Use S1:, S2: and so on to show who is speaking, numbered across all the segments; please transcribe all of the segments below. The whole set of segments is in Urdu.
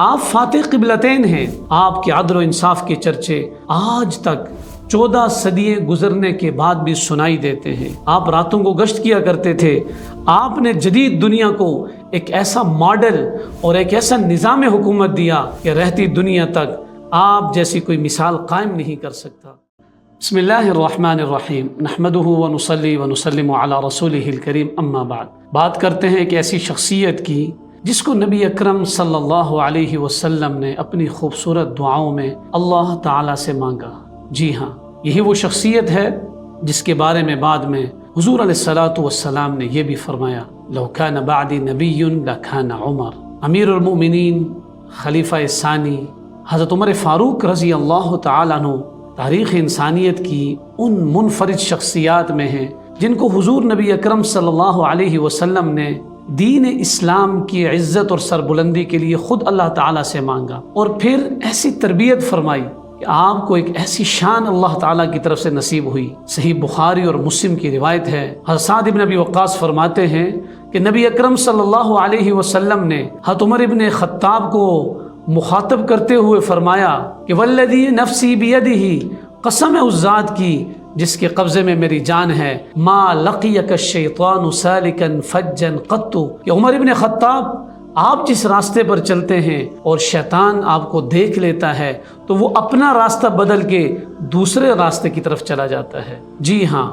S1: آپ فاتح قبلتین ہیں۔ آپ کے عدل و انصاف کے چرچے آج تک 14 صدییں گزرنے کے بعد بھی سنائی دیتے ہیں۔ آپ راتوں کو گشت کیا کرتے تھے۔ آپ نے جدید دنیا کو ایک ایسا ماڈل اور ایک ایسا نظام حکومت دیا کہ رہتی دنیا تک آپ جیسی کوئی مثال قائم نہیں کر سکتا۔ بسم اللہ الرحمن الرحیم، نحمدہ ونصلی ونسلم علی رسولہ الکریم، اما بعد۔ بات کرتے ہیں ایک ایسی شخصیت کی جس کو نبی اکرم صلی اللہ علیہ وسلم نے اپنی خوبصورت دعاؤں میں اللہ تعالیٰ سے مانگا۔ جی ہاں، یہی وہ شخصیت ہے جس کے بارے میں بعد میں حضور علیہ الصلوۃ والسلام نے یہ بھی فرمایا، لو کان بعدی نبی لکان عمر۔ امیر المؤمنین، خلیفہ ثانی حضرت عمر فاروق رضی اللہ تعالیٰ عنہ تاریخ انسانیت کی ان منفرد شخصیات میں ہیں جن کو حضور نبی اکرم صلی اللہ علیہ وسلم نے دین اسلام کی عزت اور سربلندی کے لیے خود اللہ تعالیٰ سے مانگا، اور پھر ایسی تربیت فرمائی کہ آپ کو ایک ایسی شان اللہ تعالیٰ کی طرف سے نصیب ہوئی۔ صحیح بخاری اور مسلم کی روایت ہے، حضرت سعد بن ابی وقاص فرماتے ہیں کہ نبی اکرم صلی اللہ علیہ وسلم نے حضرت عمر بن خطاب کو مخاطب کرتے ہوئے فرمایا کہ والذی نفسی بیدہ، قسم ہے اس ذات کی جس کے قبضے میں میری جان ہے، ما لقیک الشیطان سالکا فجا قط، کہ عمر بن خطاب آپ جس راستے پر چلتے ہیں اور شیطان آپ کو دیکھ لیتا ہے تو وہ اپنا راستہ بدل کے دوسرے راستے کی طرف چلا جاتا ہے۔ جی ہاں،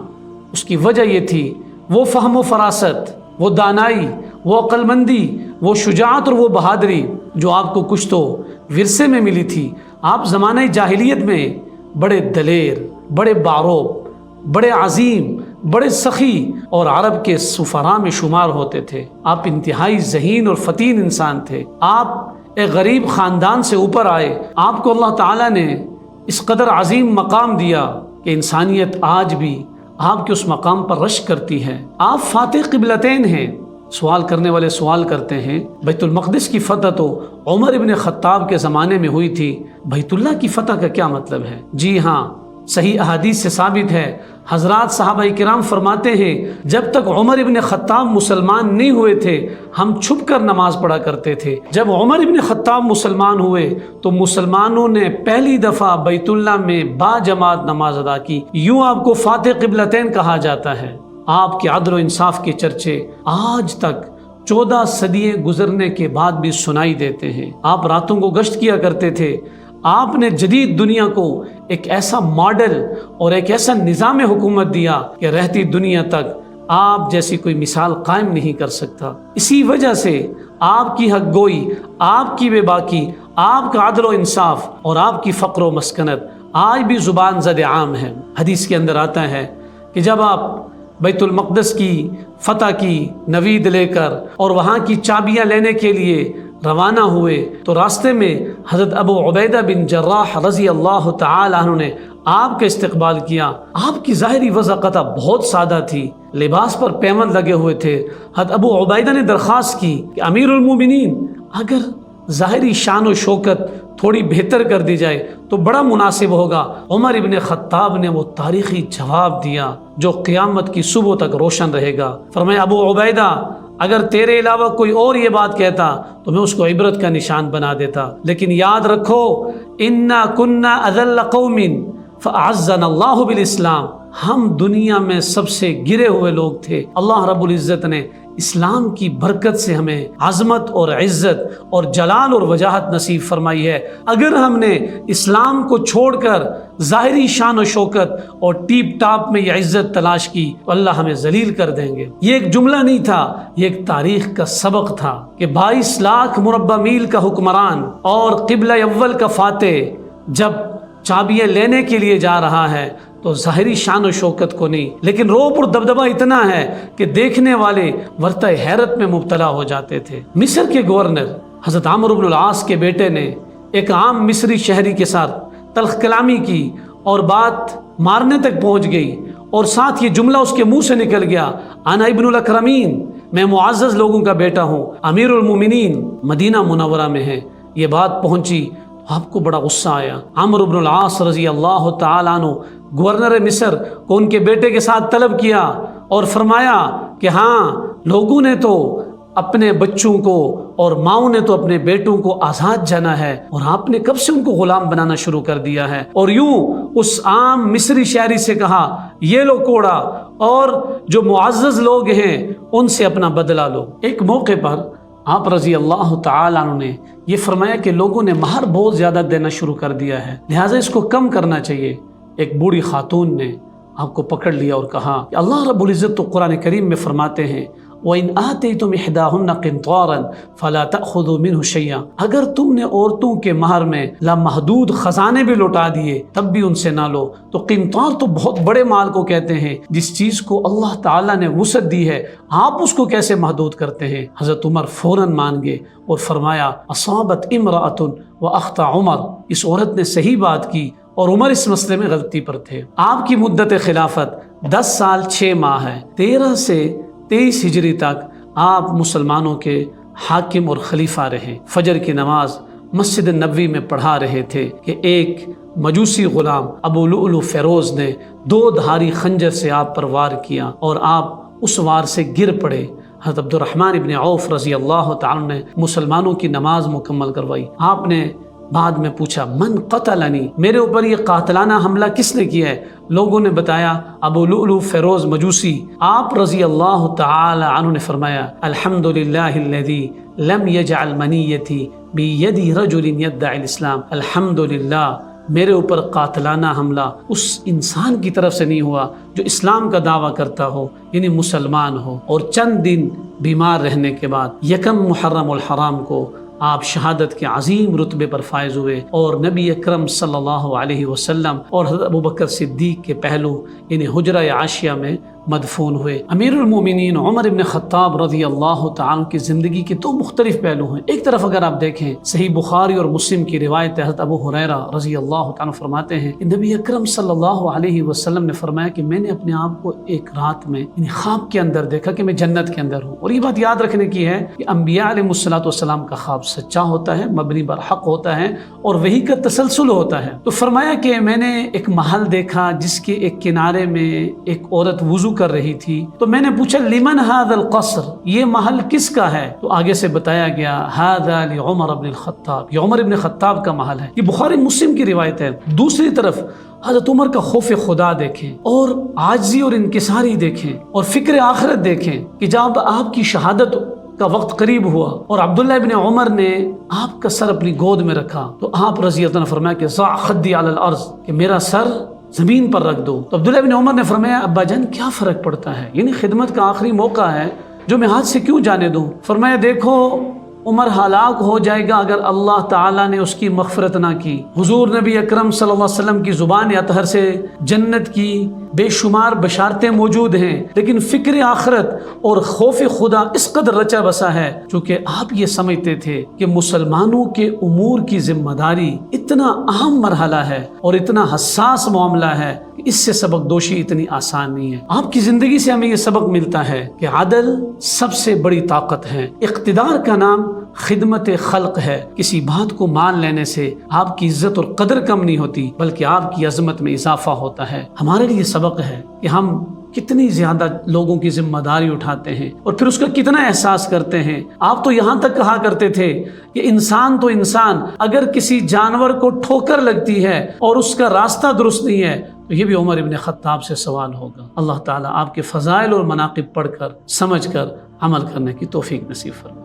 S1: اس کی وجہ یہ تھی وہ فہم و فراست، وہ دانائی، وہ عقل مندی، وہ شجاعت اور وہ بہادری جو آپ کو کچھ تو ورثے میں ملی تھی۔ آپ زمانہ جاہلیت میں بڑے دلیر، بڑے باروب، بڑے عظیم، بڑے سخی اور عرب کے سفراء میں شمار ہوتے تھے۔ آپ انتہائی ذہین اور فتین انسان تھے۔ آپ ایک غریب خاندان سے اوپر آئے، آپ کو اللہ تعالیٰ نے اس قدر عظیم مقام دیا کہ انسانیت آج بھی آپ کے اس مقام پر رشک کرتی ہے۔ آپ فاتح قبلتین ہیں۔ سوال کرنے والے سوال کرتے ہیں، بیت المقدس کی فتح تو عمر ابن خطاب کے زمانے میں ہوئی تھی، بیت اللہ کی فتح کا کیا مطلب ہے؟ جی ہاں، صحیح احادیث سے ثابت ہے، حضرات صحابہ کرام فرماتے ہیں جب تک عمر ابن خطاب مسلمان نہیں ہوئے تھے ہم چھپ کر نماز پڑھا کرتے تھے۔ جب عمر ابن خطاب مسلمان ہوئے تو مسلمانوں نے پہلی دفعہ بیت اللہ میں با جماعت نماز ادا کی، یوں آپ کو فاتح قبلتین کہا جاتا ہے۔ آپ کے عدل و انصاف کے چرچے آج تک 14 صدییں گزرنے کے بعد بھی سنائی دیتے ہیں۔ آپ راتوں کو گشت کیا کرتے تھے۔ آپ نے جدید دنیا کو ایک ایسا ماڈل اور ایک ایسا نظام حکومت دیا کہ رہتی دنیا تک آپ جیسی کوئی مثال قائم نہیں کر سکتا۔ اسی وجہ سے آپ کی حق گوئی، آپ کی بے باکی، آپ کا عدل و انصاف اور آپ کی فقر و مسکنت آج بھی زبان زد عام ہے۔ حدیث کے اندر آتا ہے کہ جب آپ بیت المقدس کی فتح کی نوید لے کر اور وہاں کی چابیاں لینے کے لیے روانہ ہوئے تو راستے میں حضرت ابو عبیدہ بن جراح رضی اللہ تعالی عنہ نے آپ کا استقبال کیا۔ آپ کی ظاہری وضاقت بہت سادہ تھی، لباس پر پیمند لگے ہوئے تھے۔ حضرت ابو عبیدہ نے درخواست کی کہ امیر المومنین، اگر ظاہری شان و شوکت تھوڑی بہتر کر دی جائے تو بڑا مناسب ہوگا۔ عمر ابن خطاب نے وہ تاریخی جواب دیا جو قیامت کی صبح تک روشن رہے گا۔ فرمایا ابو عبیدہ، اگر تیرے علاوہ کوئی اور یہ بات کہتا تو میں اس کو عبرت کا نشان بنا دیتا، لیکن یاد رکھو انا کننا اذل قوم فاعزنا اللہ بالاسلام، ہم دنیا میں سب سے گرے ہوئے لوگ تھے، اللہ رب العزت نے اسلام کی برکت سے ہمیں عظمت اور عزت اور جلال اور وجاہت نصیب فرمائی ہے۔ اگر ہم نے اسلام کو چھوڑ کر ظاہری شان و شوکت اور ٹیپ ٹاپ میں یہ عزت تلاش کی تو اللہ ہمیں ذلیل کر دیں گے۔ یہ ایک جملہ نہیں تھا، یہ ایک تاریخ کا سبق تھا کہ 22 لاکھ مربع میل کا حکمران اور قبلہ اول کا فاتح جب چابیاں لینے کے لیے جا رہا ہے تو ظاہری شان و شوکت کو نہیں، لیکن روب اور دبدبہ اتنا ہے کہ دیکھنے والے ورطہ حیرت میں مبتلا ہو جاتے تھے۔ مصر کے گورنر حضرت عمرو بن العاص کے بیٹے نے ایک عام مصری شہری کے ساتھ تلخ کلامی کی اور بات مارنے تک پہنچ گئی، اور ساتھ یہ جملہ اس کے منہ سے نکل گیا، انا ابن الاکرمین، میں معزز لوگوں کا بیٹا ہوں، امیر المومنین مدینہ منورہ میں ہے۔ یہ بات پہنچی، آپ کو بڑا غصہ آیا۔ عمرو بن العاص رضی اللہ تعالیٰ عنہ گورنر مصر کو ان کے بیٹے کے ساتھ طلب کیا اور فرمایا کہ ہاں، لوگوں نے تو اپنے بچوں کو اور ماؤں نے تو اپنے بیٹوں کو آزاد جانا ہے، اور آپ نے کب سے ان کو غلام بنانا شروع کر دیا ہے؟ اور یوں اس عام مصری شاعری سے کہا یہ لو کوڑا، اور جو معزز لوگ ہیں ان سے اپنا بدلہ لو۔ ایک موقع پر آپ رضی اللہ تعالیٰ عنہ نے یہ فرمایا کہ لوگوں نے مہر بہت زیادہ دینا شروع کر دیا ہے، لہٰذا اس کو کم کرنا چاہیے۔ ایک بوڑھی خاتون نے آپ کو پکڑ لیا اور کہا کہ اللہ رب العزت تو قرآن کریم میں فرماتے ہیں وَإِنْ آتَيْتُمْ إِحْدَاهُنَّ قِنْطَارًا فَلَا تَأْخُذُوا مِنْهُ شَيْئًا، اگر تم نے عورتوں کے مہر میں لامحدود خزانے بھی لوٹا دیے تب بھی ان سے نہ لو۔ تو قنطار تو بہت بڑے مال کو کہتے ہیں، جس چیز کو اللہ تعالیٰ نے وسعت دی ہے آپ اس کو کیسے محدود کرتے ہیں؟ حضرت عمر فوراً مان گئے اور فرمایا اصابت امرأة وأخطأ عمر، اس عورت نے صحیح بات کی اور عمر اس مسئلے میں غلطی پر تھے۔ آپ کی مدت خلافت 10 سال 6 ماہ ہے، 13 سے 23 ہجری تک آپ مسلمانوں کے حاکم اور خلیفہ رہے۔ فجر کی نماز مسجد نبوی میں پڑھا رہے تھے کہ ایک مجوسی غلام ابو لؤلؤ فیروز نے 2 دھاری خنجر سے آپ پر وار کیا اور آپ اس وار سے گر پڑے۔ حضرت عبد الرحمن ابن عوف رضی اللہ تعالی نے مسلمانوں کی نماز مکمل کروائی۔ آپ نے بعد میں پوچھا من قتلنی، میرے اوپر یہ قاتلانہ حملہ کس نے کیا ہے؟ لوگوں نے بتایا ابو لؤلؤ فیروز مجوسی۔ آپ رضی اللہ تعالی عنہ نے فرمایا الحمدللہ الذی لم یجعل منیتی بید رجل یدعی الاسلام، الحمدللہ میرے اوپر قاتلانہ حملہ اس انسان کی طرف سے نہیں ہوا جو اسلام کا دعویٰ کرتا ہو، یعنی مسلمان ہو۔ اور چند دن بیمار رہنے کے بعد 1 محرم الحرام کو آپ شہادت کے عظیم رتبے پر فائز ہوئے اور نبی اکرم صلی اللہ علیہ وسلم اور حضرت ابوبکر صدیق کے پہلو یعنی حجرہ عاشیہ میں مدفون ہوئے۔ امیر المومنین عمر ابن خطاب رضی اللہ تعالیٰ کی زندگی کے 2 مختلف پہلو ہیں۔ ایک طرف اگر آپ دیکھیں صحیح بخاری اور مسلم کی روایت حضرت ابو ہریرہ رضی اللہ تعالیٰ فرماتے ہیں کہ نبی اکرم صلی اللہ علیہ وسلم نے فرمایا کہ میں نے اپنے آپ کو ایک رات میں یعنی خواب کے اندر دیکھا کہ میں جنت کے اندر ہوں۔ اور یہ بات یاد رکھنے کی ہے کہ انبیاء علیہ السلام کا خواب سچا ہوتا ہے، مبنی بر حق ہوتا ہے اور وحی کا تسلسل ہوتا ہے۔ تو فرمایا کہ میں نے ایک محل دیکھا جس کے ایک کنارے میں ایک عورت وضو کر رہی تھی، تو میں نے پوچھا لمن هذا القصر، یہ محل کس کا ہے؟ تو آگے سے بتایا گیا هذا لعمر بن الخطاب، یہ عمر ابن خطاب کا محل ہے۔ یہ بخاری مسلم کی روایت ہے۔ دوسری طرف حضرت عمر کا خوف خدا دیکھیں اور عاجزی اور انکساری دیکھیں اور فکر آخرت دیکھیں کہ جب آپ کی شہادت کا وقت قریب ہوا اور عبداللہ ابن عمر نے آپ کا سر اپنی گود میں رکھا تو آپ رضی اللہ عنہ نے فرمایا کہ ضع خدی علی الارض، کہ میرا سر زمین پر رکھ دو۔ تو عبداللہ ابن عمر نے فرمایا ابا جان کیا فرق پڑتا ہے، یعنی خدمت کا آخری موقع ہے جو میں ہاتھ سے کیوں جانے دوں؟ فرمایا دیکھو عمر ہلاک ہو جائے گا اگر اللہ تعالیٰ نے اس کی مغفرت نہ کی۔ حضور نبی اکرم صلی اللہ علیہ وسلم کی زبان اطہر سے جنت کی بے شمار بشارتیں موجود ہیں، لیکن فکر آخرت اور خوف خدا اس قدر رچا بسا ہے چونکہ آپ یہ سمجھتے تھے کہ مسلمانوں کے امور کی ذمہ داری اتنا اہم مرحلہ ہے اور اتنا حساس معاملہ ہے کہ اس سے سبق دوشی اتنی آسان نہیں ہے۔ آپ کی زندگی سے ہمیں یہ سبق ملتا ہے کہ عدل سب سے بڑی طاقت ہے۔ اقتدار کا نام خدمت خلق ہے۔ کسی بات کو مان لینے سے آپ کی عزت اور قدر کم نہیں ہوتی بلکہ آپ کی عظمت میں اضافہ ہوتا ہے۔ ہمارے لیے سبق ہے کہ ہم کتنی زیادہ لوگوں کی ذمہ داری اٹھاتے ہیں اور پھر اس کا کتنا احساس کرتے ہیں۔ آپ تو یہاں تک کہا کرتے تھے کہ انسان تو انسان، اگر کسی جانور کو ٹھوکر لگتی ہے اور اس کا راستہ درست نہیں ہے تو یہ بھی عمر ابن خطاب سے سوال ہوگا۔ اللہ تعالیٰ آپ کے فضائل اور مناقب پڑھ کر سمجھ کر عمل کرنے کی توفیق نصیب فرمائے۔